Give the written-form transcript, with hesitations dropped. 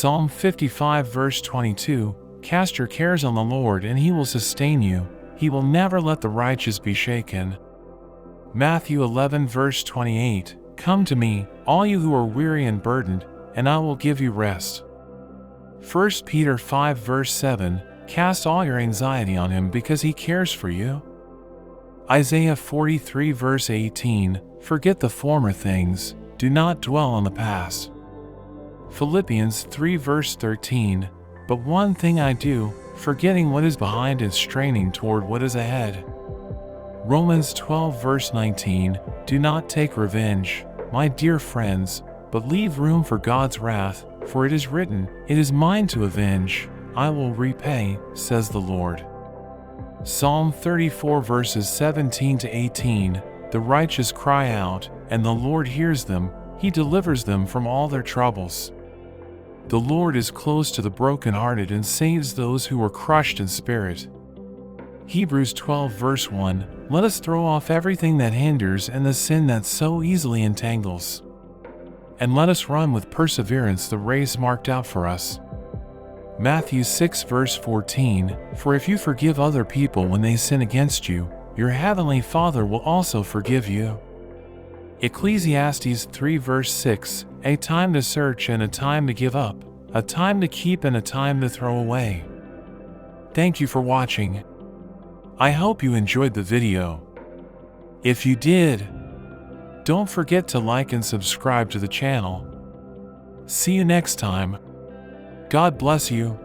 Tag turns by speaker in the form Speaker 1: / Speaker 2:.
Speaker 1: Psalm 55 verse 22, cast your cares on the Lord and He will sustain you. He will never let the righteous be shaken. Matthew 11 verse 28, come to me, all you who are weary and burdened, and I will give you rest. 1 Peter 5 verse 7, cast all your anxiety on Him because He cares for you. Isaiah 43 verse 18, forget the former things, do not dwell on the past. Philippians 3 verse 13, but one thing I do, forgetting what is behind and straining toward what is ahead. Romans 12 verse 19, do not take revenge, my dear friends, but leave room for God's wrath, for it is written, it is mine to avenge, I will repay, says the Lord. Psalm 34 verses 17 to 18, the righteous cry out, and the Lord hears them, He delivers them from all their troubles. The Lord is close to the brokenhearted and saves those who are crushed in spirit. Hebrews 12 verse 1, let us throw off everything that hinders and the sin that so easily entangles. And let us run with perseverance the race marked out for us. Matthew 6 verse 14, for if you forgive other people when they sin against you, your heavenly Father will also forgive you. Ecclesiastes 3 verse 6, a time to search and a time to give up, a time to keep and a time to throw away. Thank you for watching. I hope you enjoyed the video. If you did, don't forget to like and subscribe to the channel. See you next time. God bless you.